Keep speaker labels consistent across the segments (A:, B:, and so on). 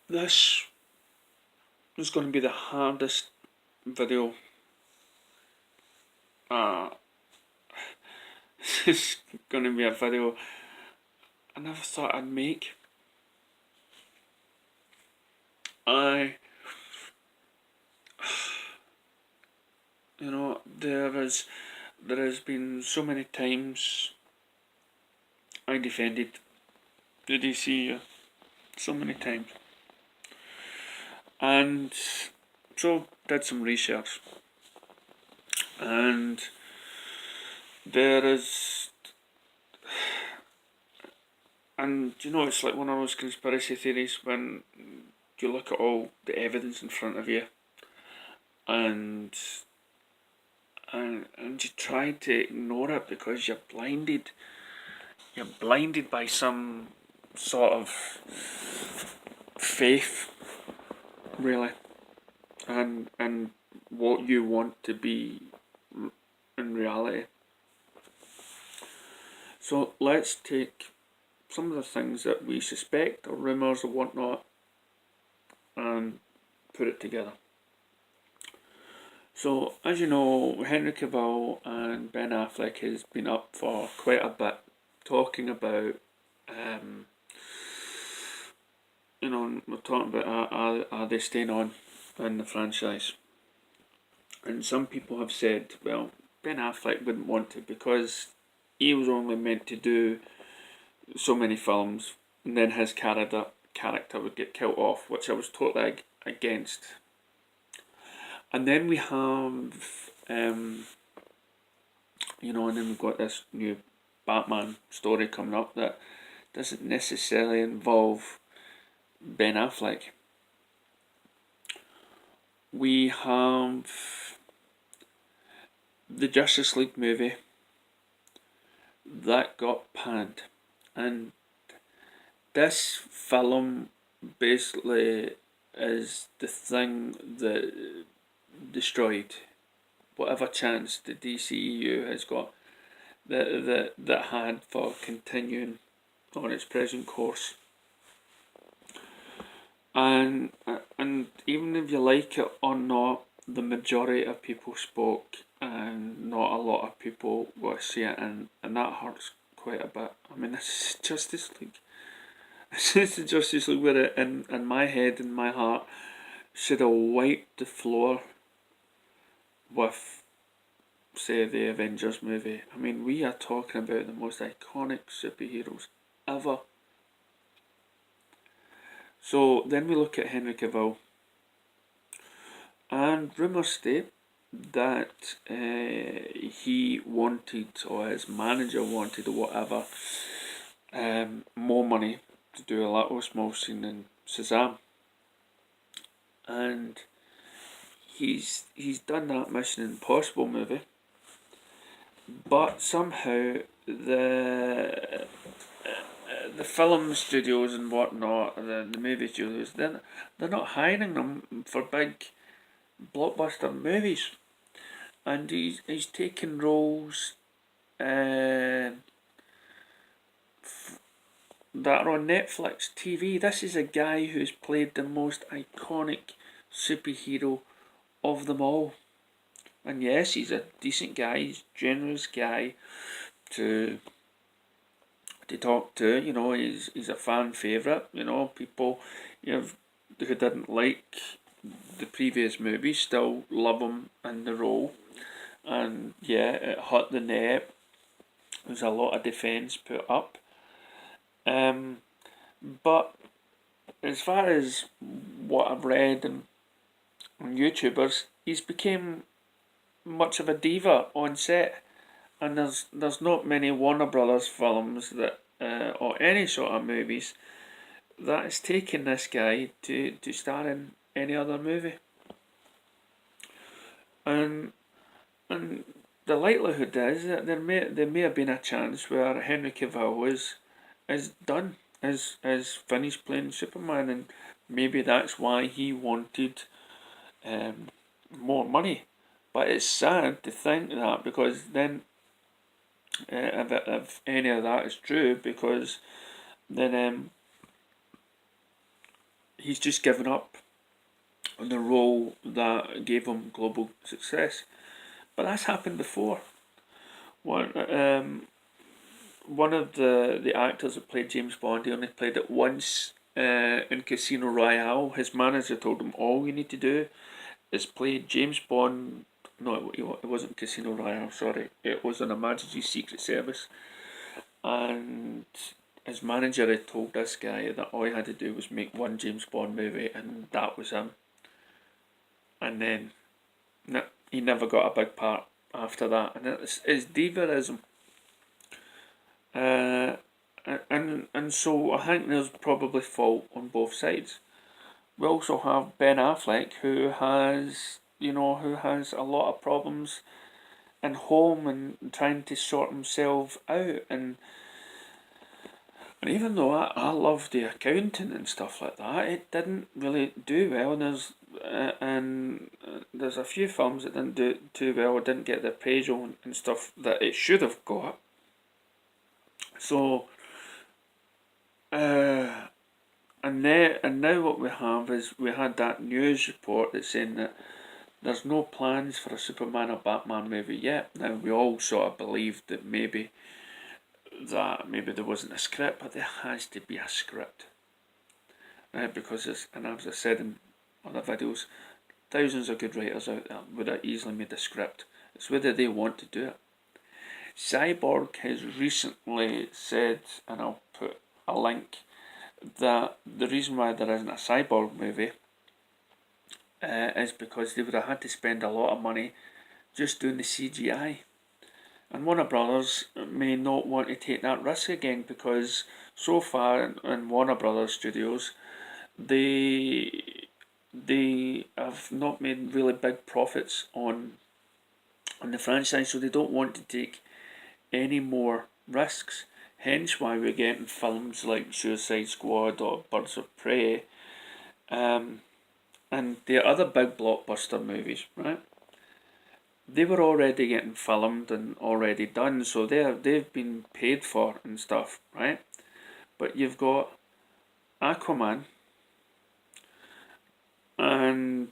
A: This is going to be the hardest video this is going to be a video I never thought I'd make. There has been so many times I defended the Dceu, so many times, and so did some research, and there is, and it's like one of those conspiracy theories when you look at all the evidence in front of you, and you try to ignore it because you're blinded. You're blinded by some sort of faith, really, and what you want to be in reality. So let's take some of the things that we suspect or rumours or whatnot and put it together. So, as you know, Henry Cavill and Ben Affleck has been up for quite a bit talking about, we're talking about are they staying on in the franchise? And some people have said, well, Ben Affleck wouldn't want to because he was only meant to do so many films, and then his character would get killed off, which I was totally against. And then we have, and then we've got this new Batman story coming up that doesn't necessarily involve Ben Affleck. We have the Justice League movie that got panned, and this film basically is the thing that destroyed whatever chance the DCEU has got that had for continuing on its present course. And even if you like it or not, the majority of people spoke, and not a lot of people will see it, and that hurts quite a bit. I mean, this is Justice League. This is the Justice League where it, in my head, in my heart, should have wiped the floor with, say, the Avengers movie. I mean, we are talking about the most iconic superheroes ever. So then we look at Henry Cavill, and rumours state that he wanted, or his manager wanted, or whatever, more money to do a little small scene in Shazam, and he's done that Mission Impossible movie, but somehow the film studios and whatnot, the movie studios, they're not hiring them for big blockbuster movies, and he's taking roles that are on Netflix TV. This is a guy who's played the most iconic superhero of them all, and yes, he's a decent guy, he's a generous guy to talk to. He's a fan favourite. People who didn't like the previous movies still love him in the role, and yeah, it hurt the net. There's a lot of defence put up, but as far as what I've read on YouTubers, he's became much of a diva on set, and there's not many Warner Brothers films that or any sort of movies that has taken this guy to star in any other movie. And the likelihood is that there may have been a chance where Henry Cavill is done, is finished playing Superman, and maybe that's why he wanted more money. But it's sad to think that, because then if any of that is true, because then he's just given up on the role that gave him global success. But that's happened before. One of the actors that played James Bond, he only played it once in Casino Royale. His manager told him, all you need to do is play James Bond. No, it wasn't Casino Royale, sorry. It was on Her Majesty's Secret Service. And his manager had told this guy that all he had to do was make one James Bond movie, and that was him. And then he never got a big part after that. And it's divaism. And so I think there's probably fault on both sides. We also have Ben Affleck, who has a lot of problems in home and trying to sort himself out. And even though I love The Accountant and stuff like that, it didn't really do well. And there's a few films that didn't do too well, or didn't get the appraisal and stuff that it should have got. So, and now what we have is we had that news report that's saying that there's no plans for a Superman or Batman movie yet. Now we all sort of believed that maybe there wasn't a script, but there has to be a script, right? Because and as I said in other videos, thousands of good writers out there would have easily made a script. It's whether they want to do it. Cyborg has recently said, and I'll put a link, that the reason why there isn't a Cyborg movie is because they would have had to spend a lot of money just doing the CGI. And Warner Brothers may not want to take that risk again, because so far in Warner Brothers Studios, they have not made really big profits on the franchise, so they don't want to take any more risks. Hence why we're getting films like Suicide Squad or Birds of Prey, and the other big blockbuster movies, right? They were already getting filmed and already done, so they've been paid for and stuff, right? But you've got Aquaman and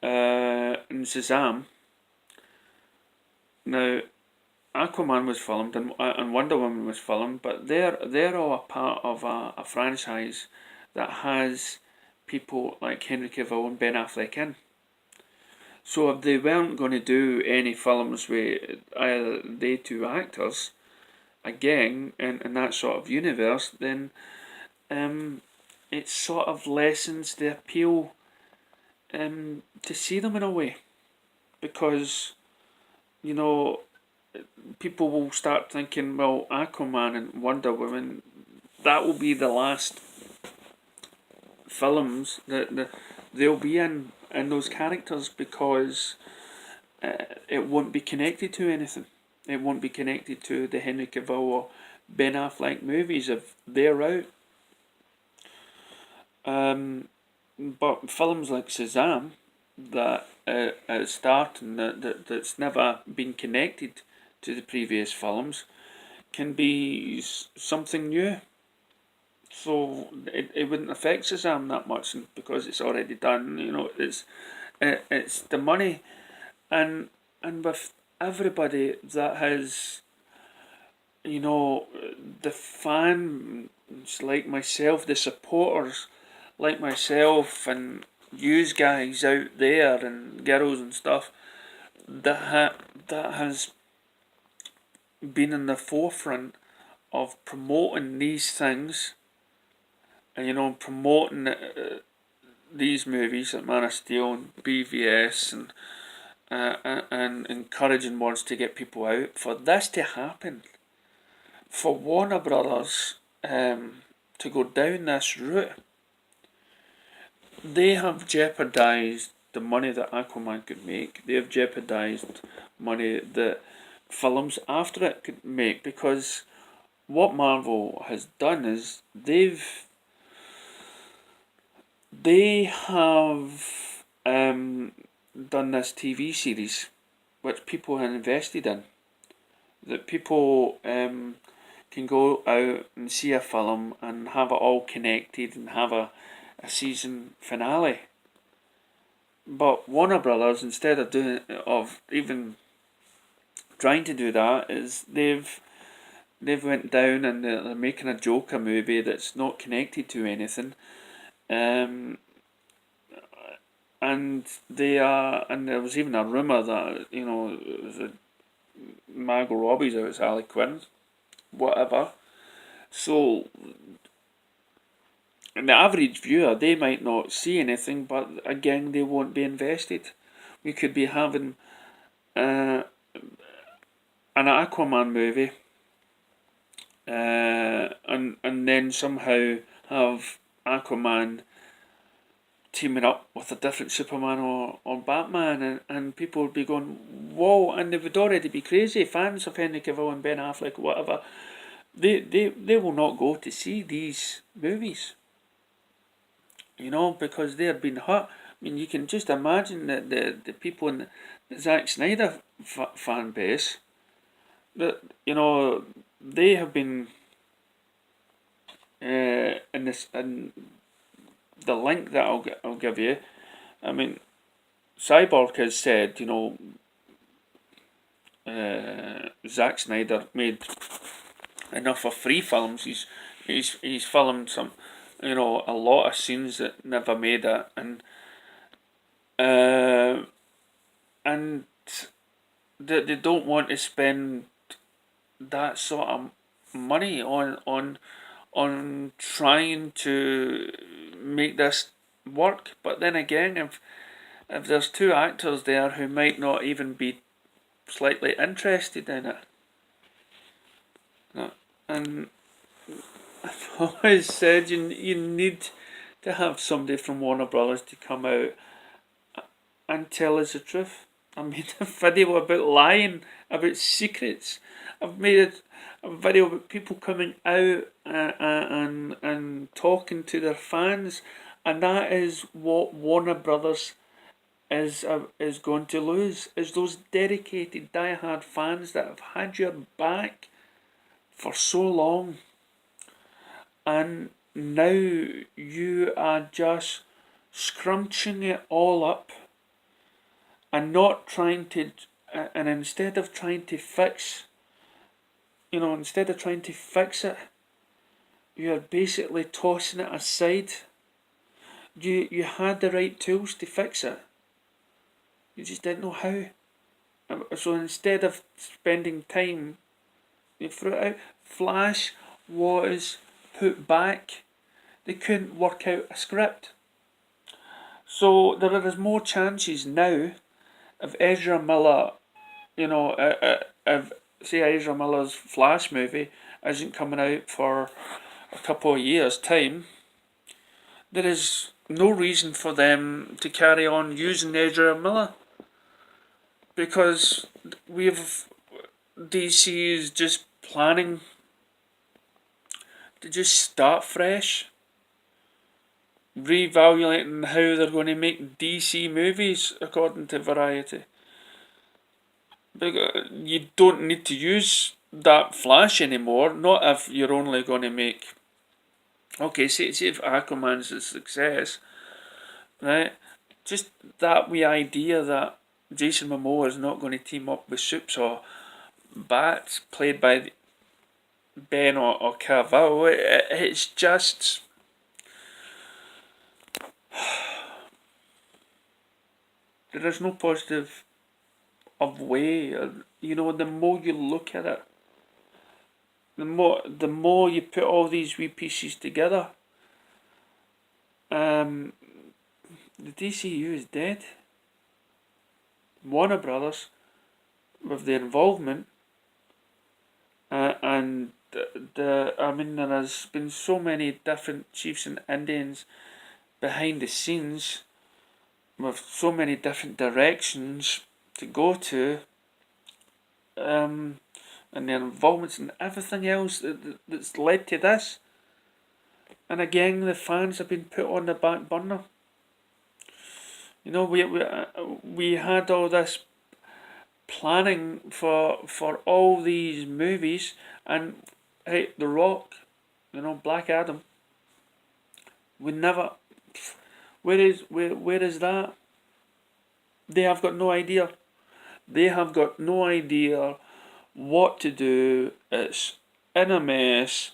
A: Shazam. Now, Aquaman was filmed and Wonder Woman was filmed, but they're all a part of a franchise that has people like Henry Cavill and Ben Affleck in. So if they weren't going to do any films with either they two actors again in that sort of universe, then it sort of lessens the appeal to see them in a way, because people will start thinking, well, Aquaman and Wonder Woman, that will be the last films that they'll be in those characters, because it won't be connected to anything. It won't be connected to the Henry Cavill or Ben Affleck movies if they're out. But films like Shazam, that starting that's never been connected to the previous films, can be something new. So it wouldn't affect Shazam that much, because it's already done. It's the money, and with everybody that has, the fans like myself, the supporters like myself, and yous guys out there and girls and stuff, that has been in the forefront of promoting these things, and promoting these movies like Man of Steel and BVS, and encouraging ones to get people out. For this to happen, for Warner Brothers to go down this route, they have jeopardised the money that Aquaman could make. They have jeopardised money that films after it could make, because what Marvel has done is they have done this TV series which people have invested in, that people can go out and see a film and have it all connected and have a season finale. But Warner Brothers, instead of even trying to do that, is they've went down and they're making a Joker movie that's not connected to anything. Um, and there was even a rumour that, it was Margot Robbie's out as Harley Quinn, whatever. So, the average viewer, they might not see anything, but again, they won't be invested. We could be having an Aquaman movie, and then somehow have Aquaman teaming up with a different Superman or Batman, and people would be going, whoa, and they would already be crazy fans of Henry Cavill and Ben Affleck, whatever. They will not go to see these movies, because they're being hurt. I mean, you can just imagine that the people in the Zack Snyder fan base, that they have been in the link that I'll give you. I mean, Cyborg has said, Zack Snyder made enough of free films. He's filmed some, a lot of scenes that never made it, and they don't want to spend that sort of money on trying to make this work. But then again, if there's two actors there who might not even be slightly interested in it, and I've always said you need to have somebody from Warner Brothers to come out and tell us the truth. I made a video about lying, about secrets. I've made a video about people coming out and talking to their fans, and that is what Warner Brothers is going to lose, is those dedicated diehard fans that have had your back for so long, and now you are just scrunching it all up and not trying to, and instead of trying to fix it, you're basically tossing it aside. You had the right tools to fix it, you just didn't know how. So instead of spending time, you threw it out. Flash was put back. They couldn't work out a script. So there is more chances now of Ezra Miller, if say Ezra Miller's Flash movie isn't coming out for a couple of years' time, there is no reason for them to carry on using Ezra Miller, because DC is just planning to just start fresh, reevaluating how they're going to make DC movies according to Variety. Because you don't need to use that Flash anymore, not if you're only going to make... Okay, see if Aquaman's a success, right? Just that wee idea that Jason Momoa is not going to team up with Supes or Bats, played by Ben or Cavill, it's just... There is no positive of way. The more you look at it, the more you put all these wee pieces together. The DCU is dead. Warner Brothers, with their involvement, and there has been so many different chiefs and Indians behind the scenes, with so many different directions to go to, and their involvements and everything else that's led to this. And again, the fans have been put on the back burner. We had all this planning for all these movies, and hey, The Rock, Black Adam, we never Where is that? They have got no idea. They have got no idea what to do. It's in a mess,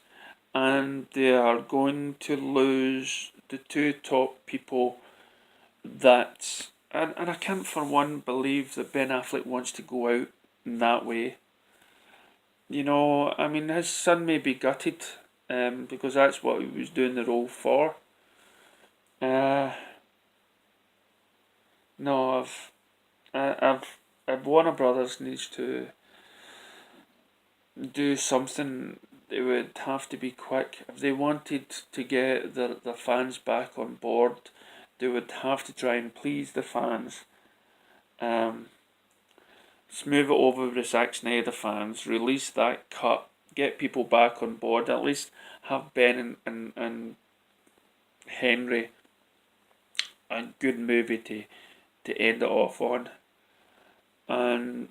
A: and they are going to lose the two top people that. And I can't for one believe that Ben Affleck wants to go out in that way. You know, I mean, his son may be gutted, because that's what he was doing the role for. Uh, no, I've Warner Brothers needs to do something. They would have to be quick if they wanted to get the fans back on board. They would have to try and please the fans. Um, let's move it over with the Zack Snyder fans. Release that cut. Get people back on board. At least have Ben and Henry a good movie to end it off on. And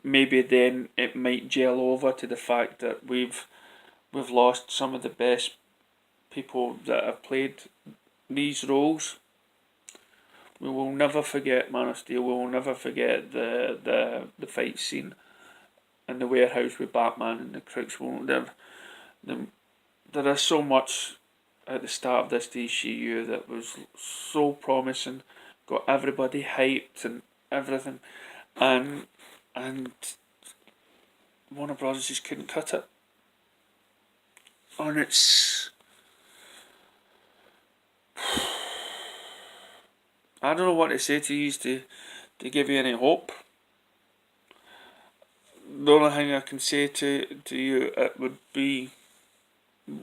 A: maybe then it might gel over to the fact that we've lost some of the best people that have played these roles. We will never forget Man of Steel. We will never forget the fight scene in the warehouse with Batman and the crooks. There is so much at the start of this DCU that was so promising, got everybody hyped and everything, and Warner Brothers just couldn't cut it. And it's, I don't know what to say to you to give you any hope. The only thing I can say to you, it would be,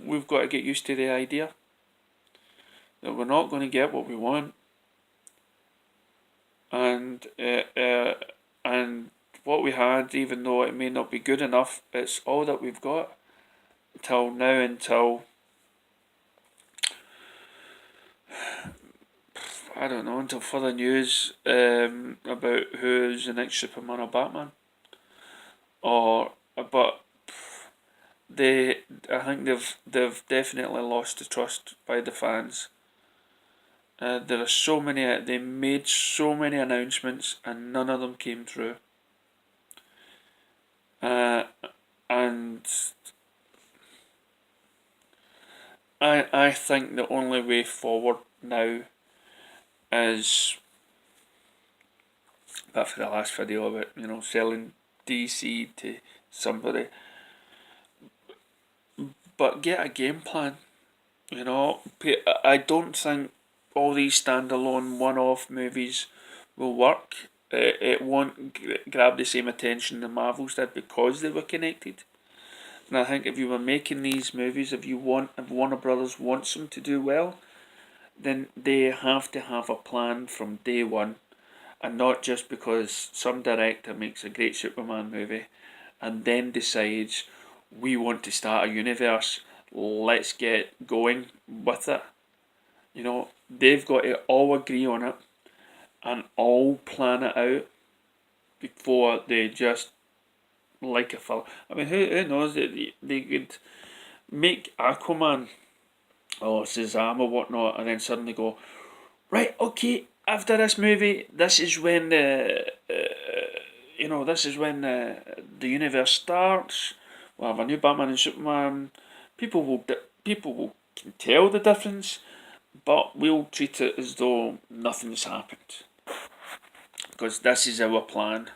A: we've got to get used to the idea that we're not going to get what we want, and what we had, even though it may not be good enough, it's all that we've got until now, until I don't know, until further news about who's the next Superman or Batman, but I think they've definitely lost the trust by the fans. There are so many. They made so many announcements, and none of them came through. And I think the only way forward now is, but for the last video of it, selling DC to somebody, but get a game plan. I don't think all these standalone one-off movies will work. It won't grab the same attention the Marvels did because they were connected. And I think if you were making these movies, if Warner Brothers wants them to do well, then they have to have a plan from day one, and not just because some director makes a great Superman movie and then decides we want to start a universe, let's get going with it. They've got to all agree on it and all plan it out before they just like a film. I mean, who knows that they could make Aquaman or Shazam or whatnot, and then suddenly go, right, okay, after this movie, this is when the universe starts. We'll have a new Batman and Superman. People will can tell the difference, but we'll treat it as though nothing's happened because this is our plan.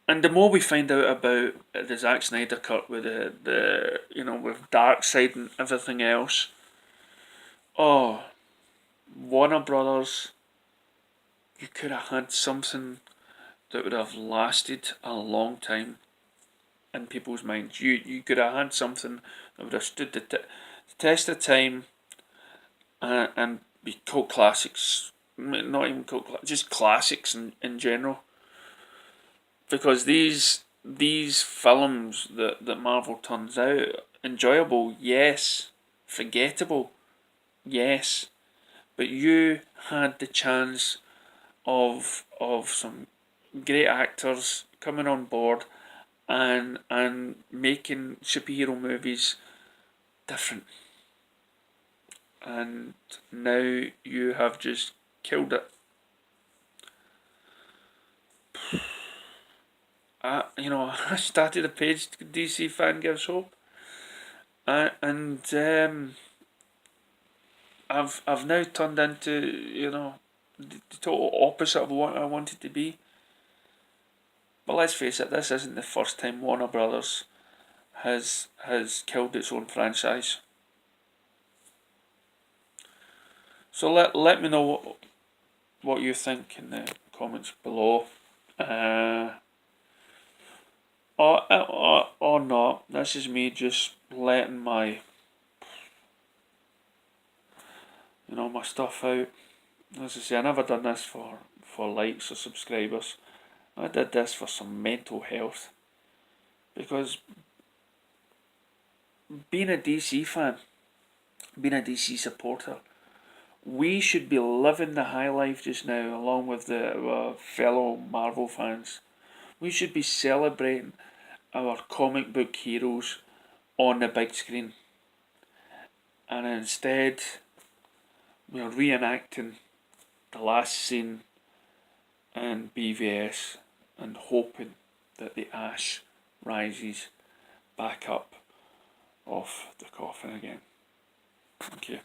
A: And the more we find out about the Zack Snyder cut with with Darkseid and everything else, Warner Brothers, you could have had something that would have lasted a long time in people's minds. You could have had something that would have stood the test of time, and be cult classics. Not even cult classics, just classics in general. Because these films that Marvel turns out, enjoyable, yes. Forgettable, yes. But you had the chance of some great actors coming on board and making superhero movies different. and now you have just killed it. I started a page, DC Fan Gives Hope, and I've now turned into the total opposite of what I wanted to be. But let's face it, this isn't the first time Warner Brothers has killed its own franchise. So let me know what you think in the comments below. Or not. This is me just letting my my stuff out. As I say, I never done this for likes or subscribers. I did this for some mental health, because being a DC fan, being a DC supporter, we should be living the high life just now, along with the fellow Marvel fans. We should be celebrating our comic book heroes on the big screen, and instead we are reenacting the last scene in BVS and hoping that the ash rises back up off the coffin again. Okay.